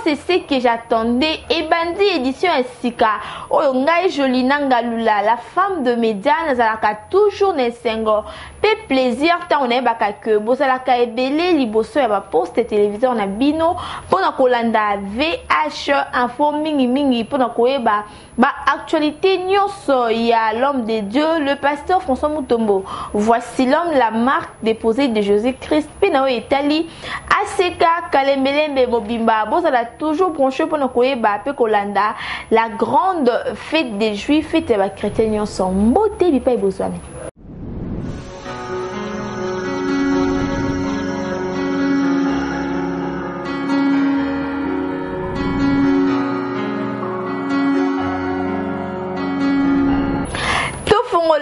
c'est ce que j'attendais. Et Bandi édition Sika. Oyongai Jolina Ngalula, la femme de Médiane, Zalaka toujours Nesengo. Pe plaisir, tant on est baka que Bozalaka ebele, liboso ya ba poste téléviseur na bino, pona kolanda VH, info mingi mingi, pona koeba, ba actualité nyonso ya l'homme de Dieu, le pasteur François Mutombo. Voici l'homme, la marque déposée de Jésus-Christ. Pinao Etali, Aseka, Kalembelembe, Mobimba, Bozala toujours branché pour nous koeba, pe kolanda, la grande fête des Juifs, fête des chrétiens nyonso. Mbote bipa ibozwane.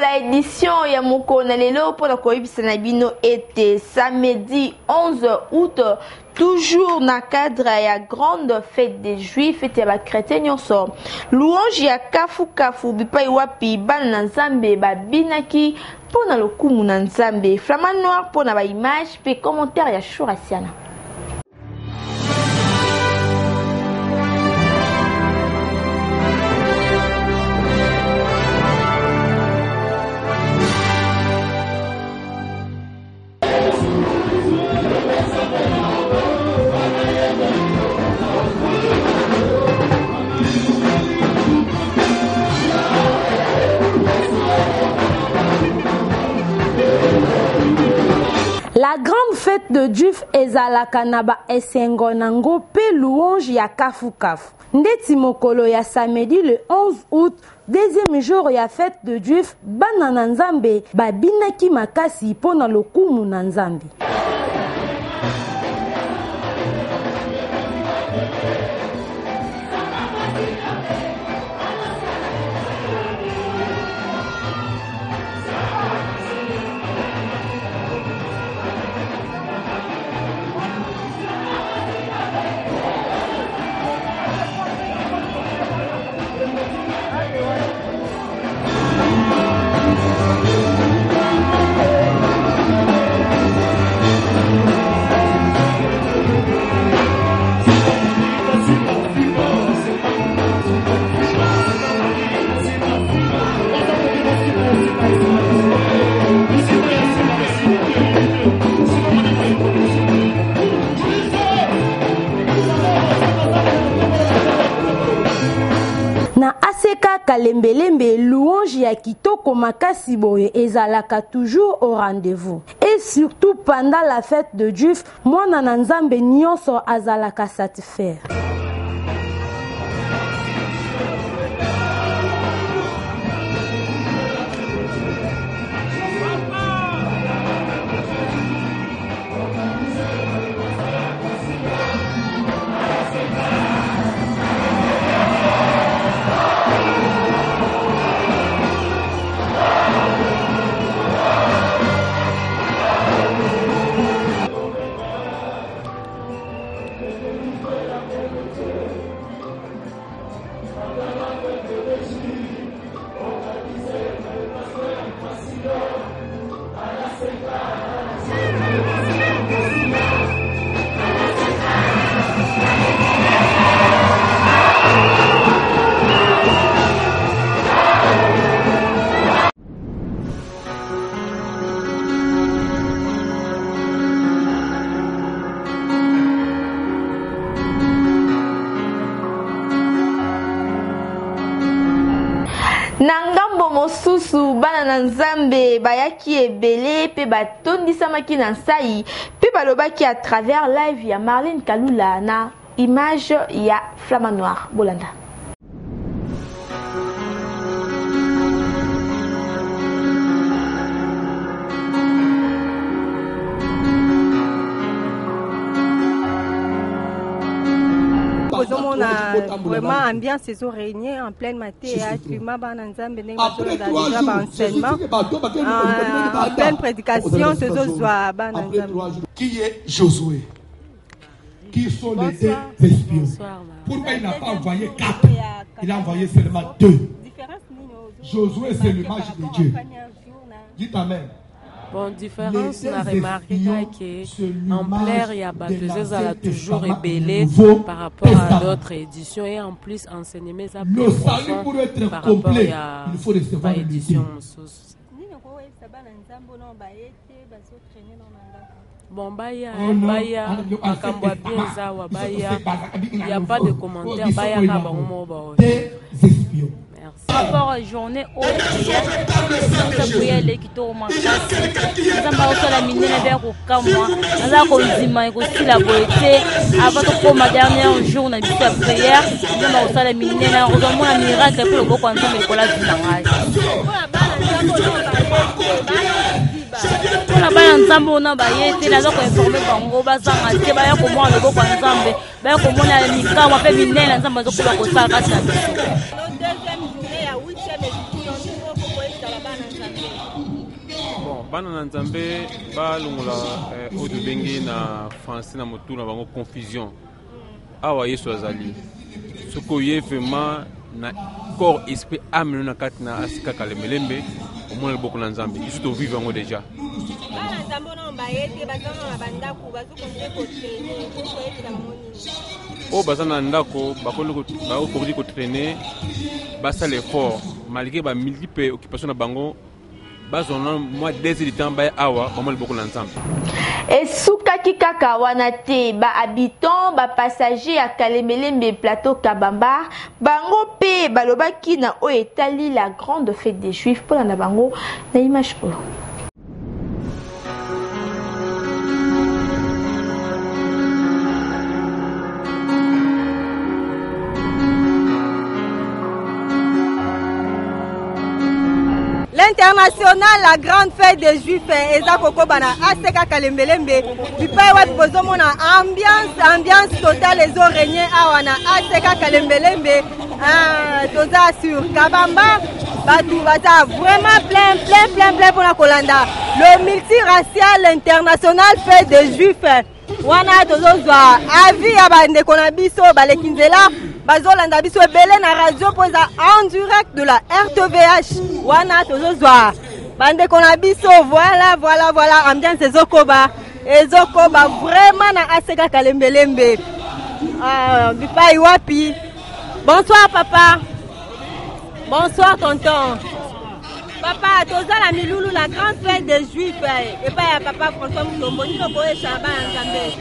La édition ya moko na lelo pour la koyebisa na bino était samedi 11 août toujours na cadre ya grande fête des Juifs fête ya ba chrétiens nyonso louange ya kafu kafu bipai wapi bana na Nzambe babinaki pona lokumu na Nzambe flamand noir pona ba image pe commentaire ya Shurasiana. La grande fête de Juif ezalaka na ba esengo nango pe louange ya kafu kafu. Ndeti mokolo ya samedi le 11 août, deuxième jour ya fête de Juif, bana na Nzambe babinaki makasi pona lokumu na Nzambe. Kalembelembe louange ya kitoko makasi boye ezalaka toujours au rendez-vous. Et surtout pendant la fête de Juif, mwana na Nzambe nyonso azalaka satisfaire. Nangambo mosusu bana na Nzambe bayaki ebele pe batondisamaki na sai pe balobaki à travers live ya Marlene Kalula na image ya Flamand Noir Bolanda. On a vraiment ambiance ils ont régné en pleine matière climat en pleine prédication qui est Josué, qui sont les deux espions. Pourquoi il n'a pas envoyé 4? Il a envoyé seulement 2. Josué c'est l'image de Dieu. Dites amen. Bon, différence, on a remarqué qu'en plaire, il y a Batteuse, elle a toujours ébellé par rapport à d'autres éditions et en plus, enseignement, ça plus profond par rapport à l'édition. Bon, Baya, Makambwa Bienzawa, Baya, il n'y a pas de commentaires, Baya Kabango. Par rapport à la journée haute prière, nous prière les qui tournent en classe. Nous avons aussi la mine vers au camp. Nous avons aussi la beauté. Avant de prendre ma dernière jour, on a vu la prière. Nous avons aussi la mine. Nous avons un miracle pour le beau quand on est collé du langage. Pour la balle ensemble, on a baillé. Nous avons informé Bango, Bazanga, Tebaya, comment le beau quand ensemble. Baya, comment on a mis quand on fait mine, ensemble, on a fait la chose. Bon, bana nzambe ba lungula odu bengi na français na motu na bango confusion. Awa Yesu azali. Soko ye vraiment na corps esprit âme na katina asika kalemelembe au moins le boko na nzambe. Ils sont vivants ngo déjà. Bana nzambe na mbayete bazana na bandaku bazukonde ko traîner ko koyela moni. O bazana ndako bakoli ko traîner basa l'effort malgré ba multiples occupations na bango. Moi, dès le temps, awa, on beaucoup l'ensemble. Et soukaki kaka wanate ba habitants ba passagers à Kalemelembe plateau Kabamba bango pe balobaki na o etali la grande fête des Juifs pour la bango na image po. L'international, la grande fête des Juifs, Eza Kokobana, Aseka Kalembelembe, Pipawa Bozomona, ambiance totale, les eaux régnées, Awana, Aseka Kalembelembe, Toza sur Kabamba, Batou Bata, vraiment plein pour la Kolanda. Le multiracial international fête des Juifs, Wana Tozozoa, Avi Abande Konabiso, Balekinzela, Bazolanda biso belé na radio posa en direct de la RTVH. Wana tozozoa. Bande konabiso voilà ambiance Zokoba. Et Zokoba vraiment na Aseka Kalembelembe. Bipai wapi. Bonsoir papa. Bonsoir tonton. Papa, toza la Miloulou, la grande fête des Juifs. Et pas ya papa François Moutombo, ni loko e Chaba Nzambe.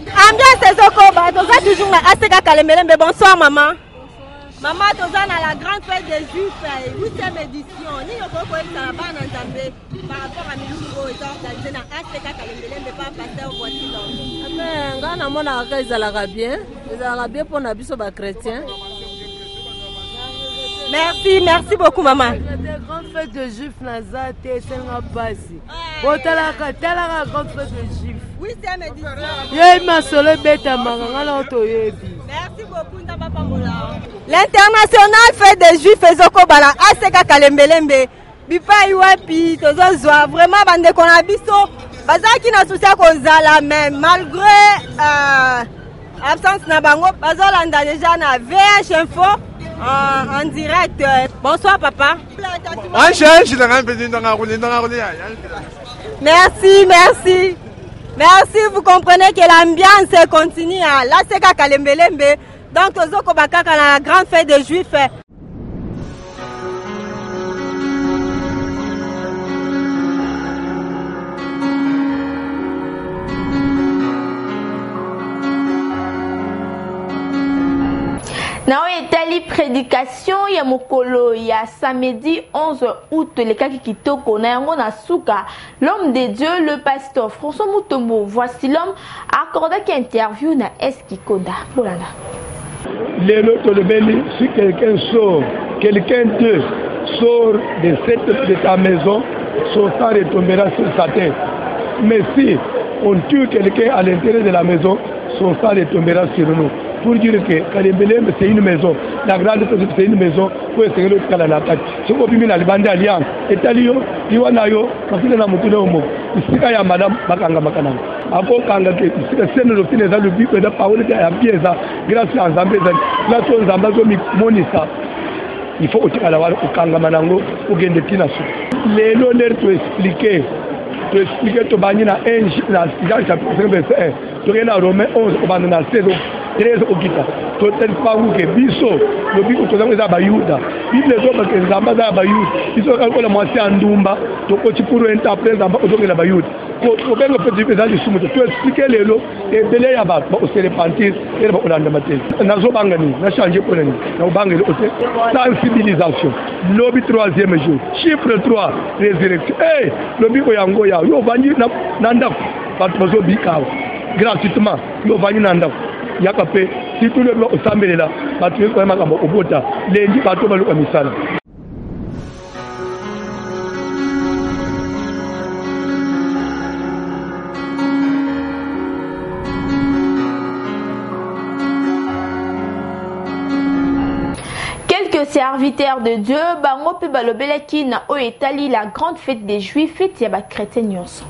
Ambiance Zokoba, toza toujours na Aseka Kalembelembe. Bonsoir maman. Maman, toza na la grande fête des Juifs, 8e édition. Ni loko e Chaba Nzambe par rapport à Miloulou et organisé na Aseka Kalembelembe par pasteur Voici. Mais ngana mona ka ezalaka bien pour na biso ba chrétien. Merci beaucoup maman. La grande fête de Juifs Nazate, c'est un passé. Botalaka grande fête de Juifs. Oui, c'est ma édition. Yé ma solo beta mangala otoyebi. Merci beaucoup Ndaba Pambola. L'international fête des Juifs Ezokobala Aseka Kalembelembe. Bipa iwapi tozozwa vraiment bande kona biso. Bazaki na soucia kozala même malgré absence na bango bazolanda déjà na VH Info. En direct. Bonsoir papa. Merci, vous comprenez que l'ambiance continue à la Seka Kalembelembe. Donc Tozoko Bakaka la grande fête des Juifs. Na etali prédication ya mokolo ya samedi 11 août le kaki kitoko na yango na suka l'homme de Dieu le pasteur François Moutombo voici l'homme accordé qui interview na Eskikoda bolanda Lélo Tolobeli si quelqu'un sort de ta maison son sang retombera sur sa tête mais si on tue quelqu'un à l'intérieur de la maison son sang retombera sur nous pour dire que Kalembelembe c'est une maison, la grande c'est une maison pour essayer de faire la tête. Si vous avez la bande alliance, et talio, Iwanayo, parce que la moto homo, ici il y a madame Bakanga Makana. Avant Kanga, c'est le scène de l'office dans le but de la parole de la pièce, grâce à Zambé, grâce à Zambazo Monissa. il faut otikala wana okangama nango okende tina su lelo ler to expliquer to bani na Jean chapitre 1 to na Romains 11 obanda na 16 13 okita to tel pangu ke biso lobi ko tozango za bayuda bible zo ba ke nzamba za bayuda biso ka ko la mwasi andumba to ko chipuru interprète nzamba ozongela bayuda ko bengo petit peu za lisumu to expliquer lelo e bele ya ba o se repentir et ba olanda matel na zo banga ni na changer ko ni na banga o te sensibilisation lobi 3e jour chiffre 3 résurrection lobi ko yango ya yo bandi na ndako ba to bikawa gratuitement yo bandi na ndako yakape si tout le monde osambelela batu ko makambo obota lendi batu baluka misala. Quelques serviteurs de Dieu bango pe balobelaki na o etali la grande fête des Juifs fête ya ba chrétiens nyonso.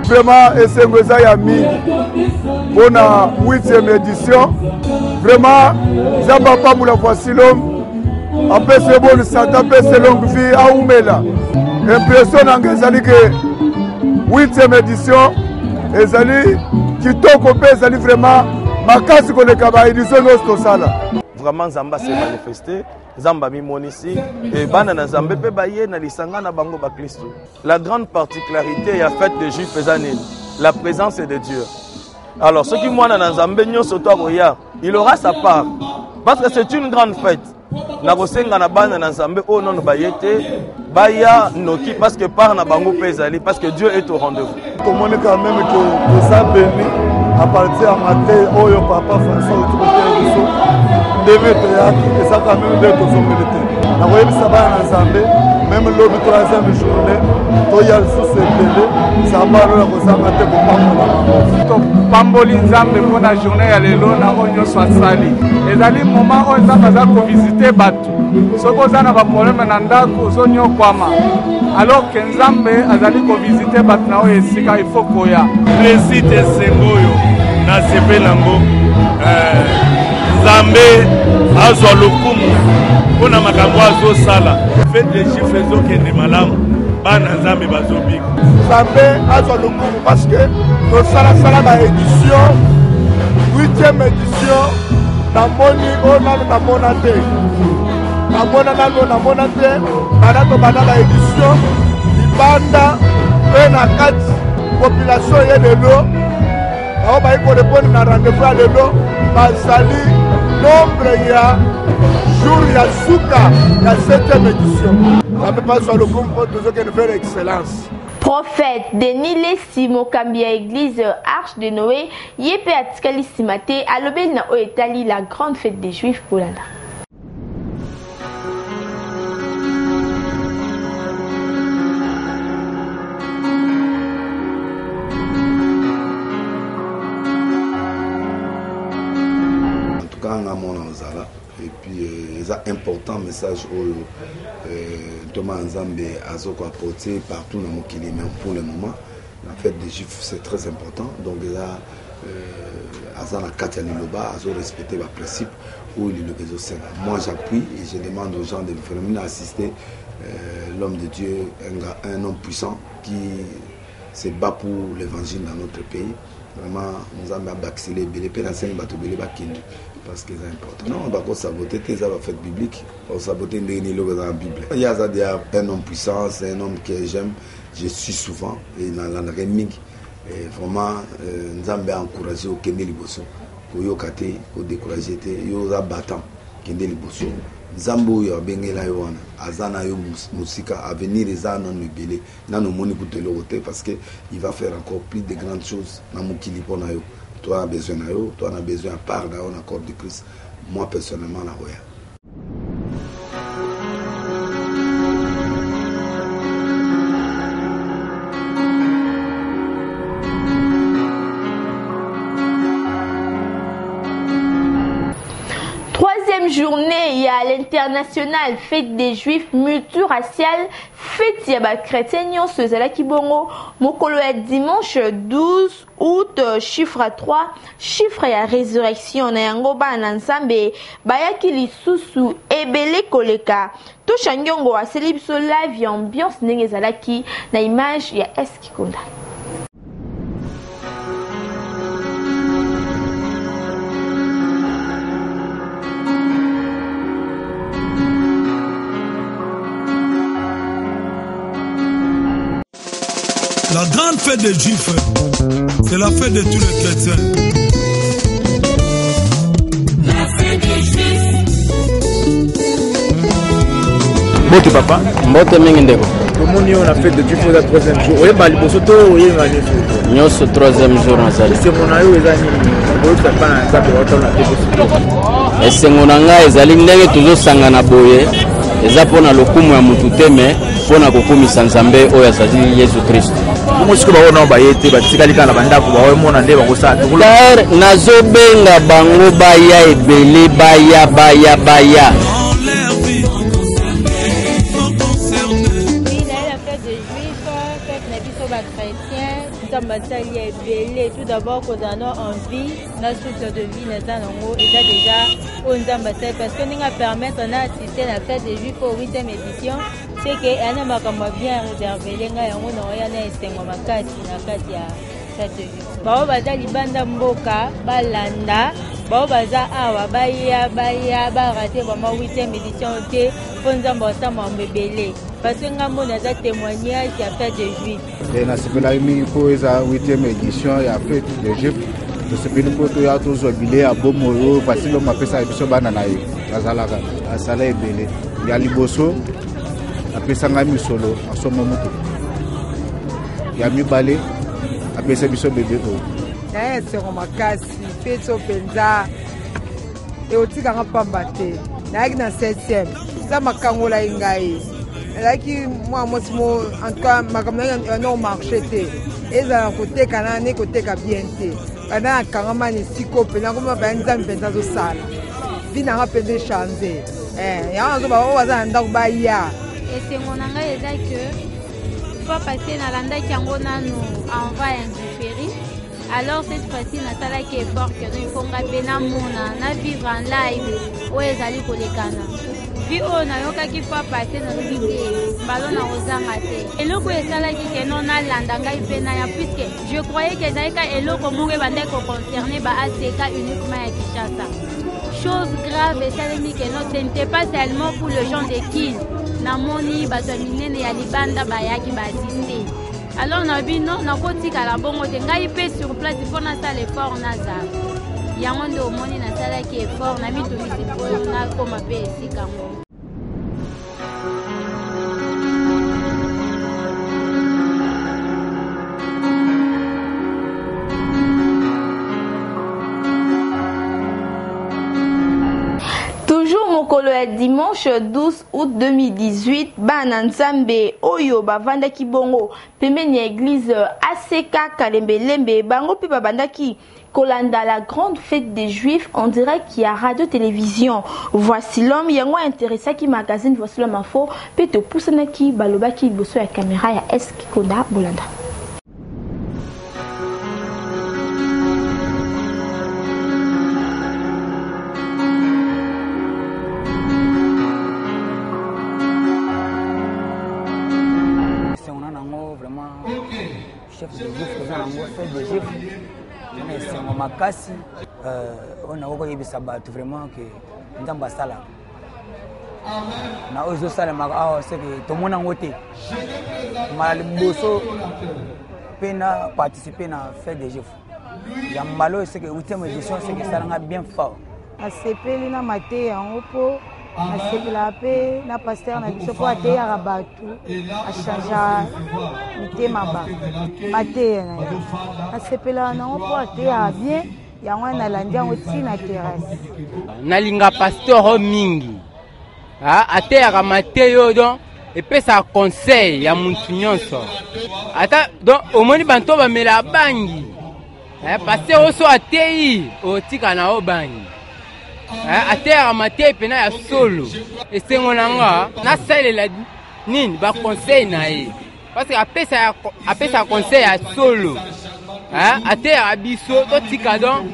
Vraiment, Esengoza Yami, pour la 8e édition. Vraiment, Zamba Pamoula voici l'homme. Après ce bon Santa, après ce longue vie à Oumela. Impressionnant que ça dit que 8e édition, et ça dit qui toque ça dit vraiment, ma casse qu'on est capable d'édition de Sala. Vraiment, Zamba s'est manifesté. Zamba mimonisi et banana Zambé pe baye na lisanga na bango ba Christo. La grande particularité et la fête des Juifs la présence est de Dieu. Alors ceux qui moina na Zambé nyoso to roya, il aura sa part parce que c'est une grande fête. Na kosenga na banana Zambé oh non bayete baya noki parce que par na bango pezali parce que Dieu est au rendez-vous. Comment quand même que ça béni à partir à matin oyo papa François tout devait être et ça quand même d'être au sommet de terre. La voyez ça va en Zambé, même le 3e journée, to y a sous télé, ça va là pour ça matin pour Pamboli Zambé pour la journée à l'élo na onyo swasali. Les ali moment on va ko visiter Batu. Ce qu'on a un problème na ndako sonyo kwama. Alors que Nzambe azali ko visiter Batu na o esika il faut koya. Récite sengoyo na sepelango Zambé azwa lokumu pona makambo azo sala fête des Juifs ezokende malamu bana Nzambe bazobika Zambé azwa lokumu parce que to sala ba édition 8e édition namoni onalo namona te namona te banato bana ba édition libanda pe na kati population ye lelo ao ba ko répondre na rendez-vous à lelo bazali nombre ya jour ya suka la 7e édition. Ça peut pas sur le groupe de une faire excellence. Prophète Denile Simo Kambia Église Arche de Noé yepe atikali simate alobeli na oetali la grande fête des Juifs polala. Et puis c'est un important message au Thomas Nzambe Azoko apporté partout dans mon Kili, mais pour le moment la fête des Juifs c'est très important. Donc là Azana Katiani Loba Azo respecter le principe où il est le Sénat. Moi j'appuie et je demande aux gens de venir assister l'homme de Dieu, un homme puissant qui se bat pour l'évangile dans notre pays. Vraiment, nous avons baxilé belé pénacé bateau belé bakindi parce que c'est important. Non, on va saboter tes fêtes bibliques, on saboter les niveaux dans la Bible. Il y a un homme puissant, c'est un homme que j'aime, je suis souvent et dans la reming. Vraiment, nous avons encouragé au Kende Liboso, pour yokate, pour décourager, yo za battant Kende Liboso. Zambo yo bengela yo wana azana yo musika à venir eza non libélé na no moni kutelo côté parce que il va faire encore plus de grandes choses na mukili pona yo toi a besoin na yo toi a besoin à part dans un accord de Christ moi personnellement la roya. Journée, il y a l'international fête des juifs multiracial fête ya ba chrétien nyonso ezalaki bongo mokolo ya dimanche 12 août chiffre 3 chiffre ya résurrection na yango bana nzambe bayaki lisusu ebele koleka tosha nyongo aseli biso live ya ambiance ndenge ezalaki na image ya Eskikunda. La grande fête des Juifs, c'est la fête de tous les chrétiens. La fête des Juifs. Mbote papa, mbote mingi ndeko. Comment on a fait de Juifs le troisième jour? Oui, bah les bosoto, oui, bah les bosoto. Nous ce troisième jour en salle. C'est mon aïeux, les amis. Bosoto pas un sac de retour la télé. Et c'est mon anga, les amis ndenge toujours sangana boye. Les apôtres le kumu ya mututeme, pona kokumisa nzambe oyo asali Yesu Kristo. Comment est-ce que vous avez bayete batikali kana bandako bawe mona nde bakosa car nazobenga bango baya ebele baya tout d'abord qu'on a envie notre structure de vie nous déjà on ambassadeur parce que nous permettre on a assisté à la fête des Juifs au 8e édition c'est que elle m'a comme bien réservé les gars on a esengo makasi na kati ya fête des Juifs bao baza libanda mboka balanda bao baza awa baya barate vraiment 8e édition te fonza mbota mbebele parce que ngambo na za témoignage ya fête des Juifs et na sepelami ko eza 8e édition ya fête des Juifs to sepeli ko to ya to zobile ya bomoyo fasilo mapesa biso bana na ye azalaka asala ebele ya liboso apesa ngami solo asomo mutu ya mibale apesa biso bebe to na esengo makasi peto penza e otika ngapamba te na na 7e za makangola ingai laki moi mosimo en tout cas makamna no marché te eza côté kana ne côté ka bien te ana kangama ni siko pena kuma banza mpenza zo sala vina ngapende changer ya zo ba waza nda ba ya esengo nanga eza que fois passé na landa kiango nanu envoie un différé alors cette fois-ci na sala qui est fort que il faut ngapena mona na vivre en live o ezali kolekana vi on a yoka fois passé na vidéo ballon na ozanga te eloko esalaki ke non na landa ngai pena ya puisque je croyais que zaika eloko monge bande ko concerné ba ACK uniquement ya Kinshasa chose grave esalemi que non ce n'était pas seulement pour le gens de Kin na moni bato minene ya libanda bayaki ba assister alors na bi non na kotika la bongo te ngai pe sur place pour na sala effort na za yango ndo moni na sala ki effort na mitumisi na koma pe esika ngo. Mokolo ya dimanche 12 août 2018 bana nzambe oyo bavandaki bongo pembeni ya église ACK Kalembelembe bango pe babandaki kolanda la grande fête des Juifs en direct ya radio télévision Voici l'homme yango intéressaki magazine Voici l'homme info pe to pusanaki balobaki liboso ya caméra ya Eskikunda Bolanda. Chef de Juif, fête de Juif, c'est makasi. On a encore eu ça vraiment que nous avons ça là. Na ozo sala maka c'est que tout le monde a voté. Mal bosso pena participer na fête de Juif. Ya malo c'est que 8e édition c'est que ça l'a bien fort. A sepeli na maté en opo. A sepela pe na pasteur na biso po ate ya rabatu a changer mité maba maté na a sepela na po ate ya bien ya wana landia oti na terrasse nalinga pasteur mingi ate ya maté yo donc et puis ça conseil ya muntu nyonso ata donc omoni banto ba mela bangi pasteur oso ate yi otika na obangi ateyaka te pena ya solo esengo na nga nasalela nini baconseil na ye parce que apesa conseil ya solo ateyaka biso totika don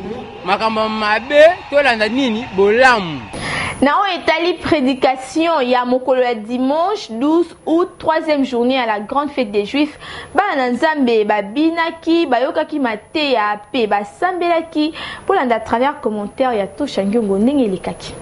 makambo mabe tolanda nini bolamu. Nao etali prédication ya mokolo ya dimanche 12 août, 3e journée à la grande fête des Juifs. Bana nzambe babinaki bayokaki mateya pe basambelaki pour landa travers commentaire ya Tosha Ngiongo ndenge elekaki.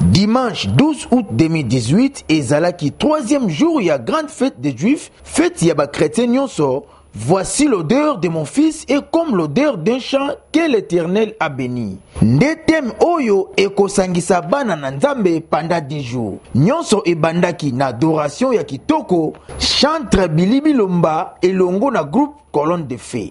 Dimanche 12 août 2018, ezalaki 3e jour ya grande fête des Juifs, fête ya ba chrétien nyonso. Voici l'odeur de mon fils et comme l'odeur d'un champ que l'Éternel a béni. Ndetem oyo ekosangisa bana na nzambe pendant 10 jours. Nyonso ebandaki na adoration ya kitoko, chantre Bilibi Lomba elongo na groupe Colonne de Feu.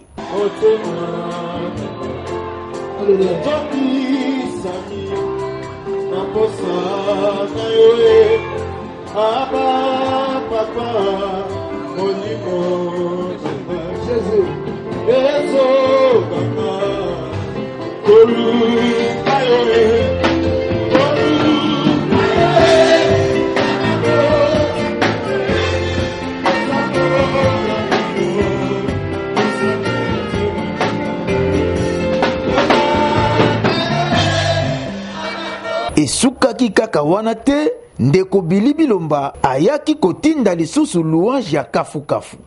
Esukaki kaka wana te, ndeko Bilibi Lomba ayaki kotinda lisusu louange ya kafu kafu.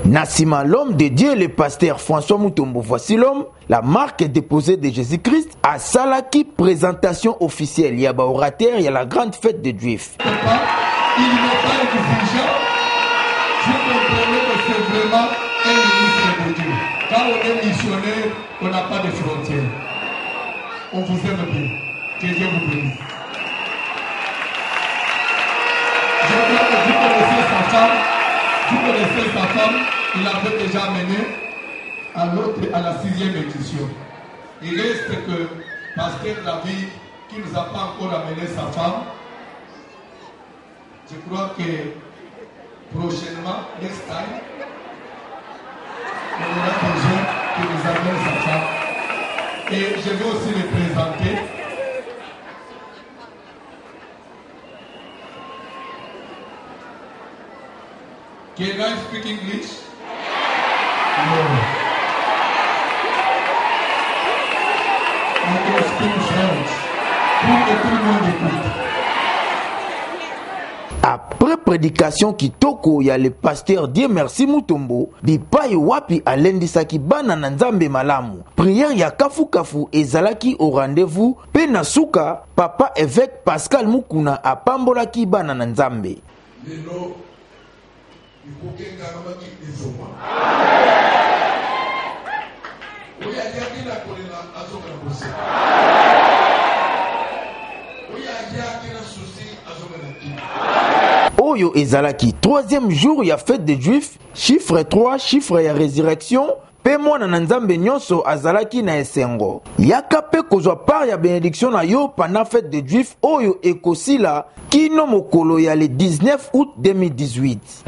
Nassima, l'homme de Dieu, le pasteur François Mutombo, voici l'homme, la marque déposée de Jésus-Christ, à Salaki, présentation officielle. Il y a un orateur, il y a la grande fête des Juifs. Il n'est pas exigeant, je comprenais que c'est vraiment un ministre de Dieu. Quand on est missionnaire, on n'a pas de frontières. On vous aime bien. Que Dieu vous bénisse. Je crois que vous connaissez sa femme. Vous connaissez sa femme. Il avait déjà amené à la 6e édition. Il reste que Pasteur David, qui ne nous a pas encore amené sa femme, je crois que prochainement, next time, on aura besoin qu'il nous amène sa femme. Et je vais aussi le présenter. Can I speak English? No. I can speak French. Pour que tout le monde écoute. Après prédication kitoko, il y a le pasteur Dieu merci Mutombo, bipai wapi alendisaki bana na nzambe malamu. Prière ya kafu kafu ezalaki au rendez-vous, pe na suka, papa évêque Pascal Mukuna apambolaki bana na nzambe. Oyo ezalaki troisième jour ya fête des Juifs, chiffre 3, chiffre ya résurrection, pe mwana na nzambe nyonso azalaki na esengo. Yaka pe kozwa part ya bénédiction na yo pendant fête des Juifs oyo ekosila kino mokolo ya le 19 août 2018.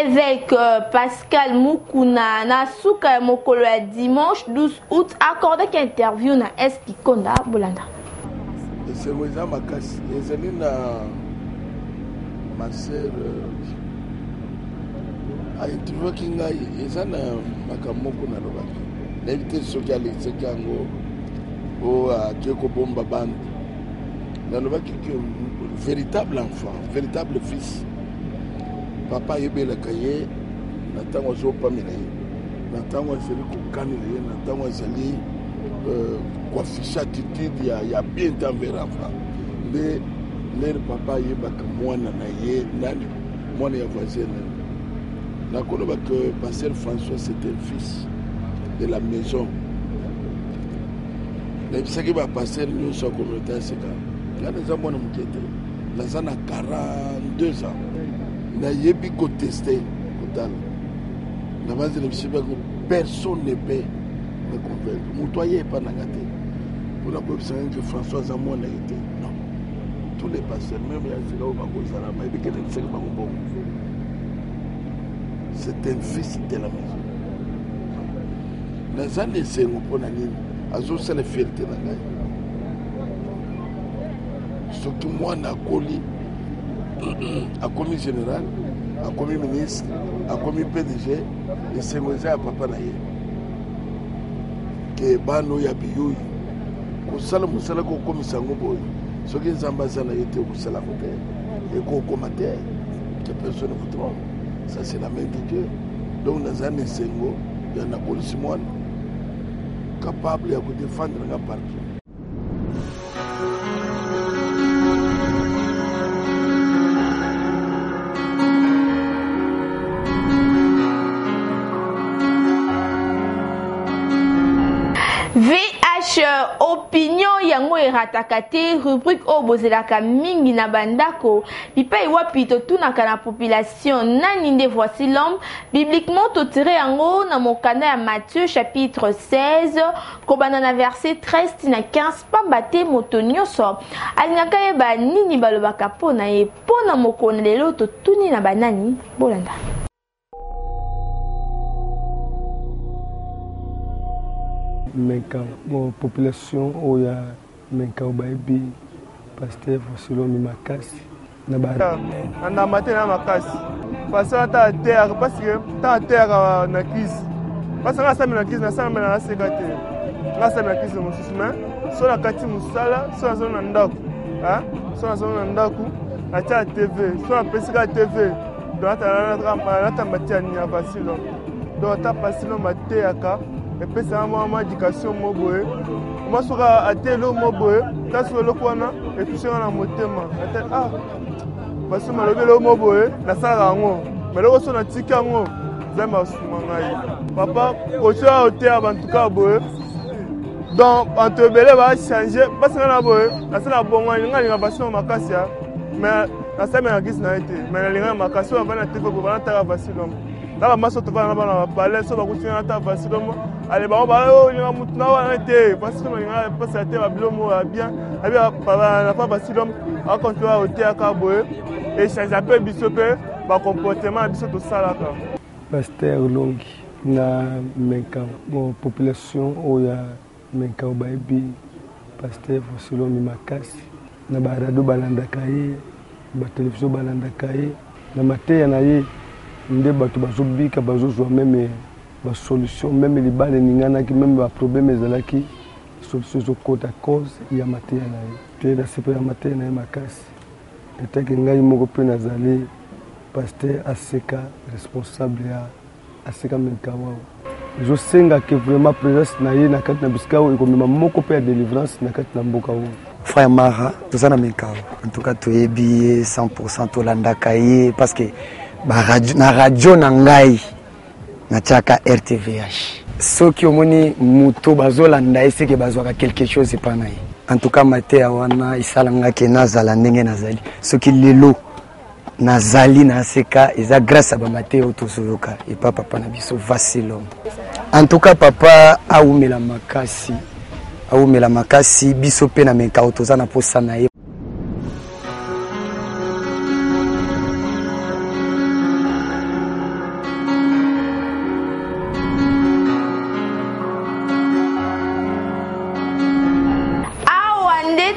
Évêque Pascal Mukuna na suka mokolo ya dimanche 12 août accordé interview na Espikonda Bolanda. C'est moi makasi ezali na ma sœur a interview kinga ezana makamoko na lobaki. N'évitez soki alexé kango o Djeko Bomba Band. Na lobaki que véritable enfant, véritable fils. Papa yebela kaye na tango zo pamela ye na tango zeli ko kanela ye na tango zeli ko afficher attitude ya bien envers enfant mais le papa yebaka mwana na ye nani mwana ya voisin na koloba que pasteur François c'était le fils de la maison mais c'est que ba pasteur nous so communauté c'est quand là nous avons mukete la zana 42 ans na yebi ko tester kotala na base de monsieur personne ne peut me convaincre mutoye pas na gâté pour la profession que François Zamon a été non tous les pasteurs même ya zela au bakozala mais que ne sait pas bon c'est un fils de la maison na zane c'est mon pona nini azo c'est la fierté na ngai ce que moi na koli a commis général, a commis ministre, a commis PDG, et c'est moi à papa naïe. Que bano ya biyoui, ko sala musala ko komi sango boy. Ce qui est ambassade naïe te musala côté et ko komate que personne ne vous trompe. Ça c'est la main de Dieu. Donc dans un sengo, il y a na police moine capable de défendre la partie. VH opinion yango erataka te rubrique o bozelaka mingi na bandako bipai wapi totunaka na population nani nde voici l'homme bibliquement totiré yango na mokanda ya Matthieu chapitre 16 kobanda na verset 13 na 15 pamba te moto nyonso alingaka yeba nini balobaka mpona ye mpona mokolo lelo totuni na banani bolanda. Menka mo population oya menka obaebi pasteur Vosilomi makasi na ba na matin na makasi pasteur ta terre parce que ta terre na crise parce que ça na crise na ça na sekate na ça na crise mo susuma so na kati musala so na zona ndako hein so na zona ndako na ta TV so na pesika TV donc ta matin ni avasilo donc ta pasilo mateaka et puis c'est un éducation moboé moi sera à telo moboé ta sur le coin et puis sur un motema ah parce que malobelo moboé la sala ngo mais le so na tika ngo zamba sumangai papa kocha hotel en tout cas boé donc entre belé va changer parce que na boé la sala bongo nga linga basio makasia mais la sala na gis na été mais linga makasio va na teko ko va na ta vasilom là maso to va na balai so ba kutina na ta vasilom. Allez, bah, il y a un mouton à été parce que il y a pas ça été bien. Avec la femme Basilom, à continuer au théâtre à Boé et changer un peu bisopé, bah comportement bisop tout ça là. Pasteur Longi na menka bon population oya menka obaebi pasteur Vosilomi makasi na barado balandaka ye batelevizio balandaka ye na mateya na ye nde bato bazobika bazozwa meme basolution meme libala eninganaki meme baproblème ezalaki solution ezokota cause ya mateya na ye te nasepela mateya na ye makasi etake ngai moko mpe nazali pasteur aseka responsable ya aseka menkawa ezosenga ke vraiment présence na ye na kati na bisika oyo ekomema moko mpe ya délivrance na kati na mboka oyo frère Mara toza na menkawa en tout cas toyebi ye 100% tolandaka ye parce que na radio na ngai natiaka RTVH soki omoni moto bazolanda ye seke bazwaka quelque chose epa na ye en tout cas mateya wana esalangaki nazala ndenge nazali soki lelo nazali na aseka eza grâce à bamateya oyo tozoyoka epa papa na biso Vasilom. En tout cas papa aumela makasi biso mpe na menkawa toza na posa na ye.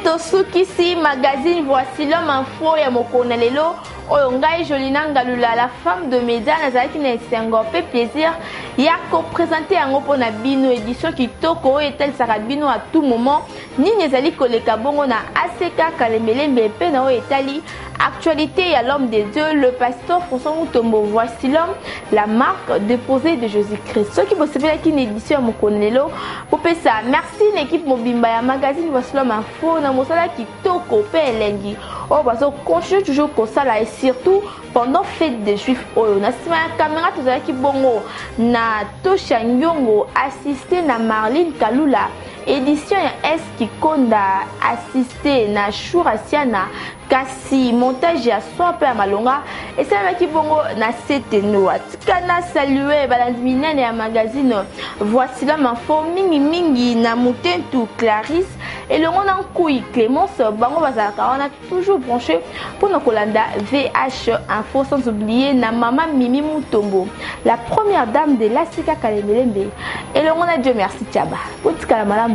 Tosukisi magazine Voici l'homme info ya mokona lelo oyo ngai Jolina Ngalula la femme de média nazalaki na esengo pe plaisir ya ko présenter yango pona bino édition kitoko oyo etelisaka bino à tout moment nini ezali koleka bongo na ACK Kalembelembe pe na oyo etali actualité ya l'homme des dieux le pasteur François Mutombo. Voici l'homme, la marque déposée de Jésus-Christ. Ceux qui vont se faire une édition à Mokonelo, pour ça, merci l'équipe Mobimba ya magazine Voici l'homme info na mosala kitoko pe elengi. Oh baso continue toujours comme ça là et surtout pendant fête des Juifs. Oh na sima caméra tozala ki bongo na Tosha Nyongo assisté na Marlene Kalula. Édition ya Eski Konda assisté na Shura Siana kasi montage ya sope ya malonga et ça va ki bongo na setenoa kana saluer balandi minene ya magazine Voici l'homme info mingi na Mutentu Clarisse et le monde en couille Clémence bango bazalaka on a toujours branché pour nos kolanda VH info sans oublier na maman Mimi Mutombo la première dame de l'Asika Kalembelembe et le monde a Dieu merci Tchaba pour tikala malamu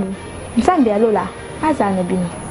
nzambe alola azana bino.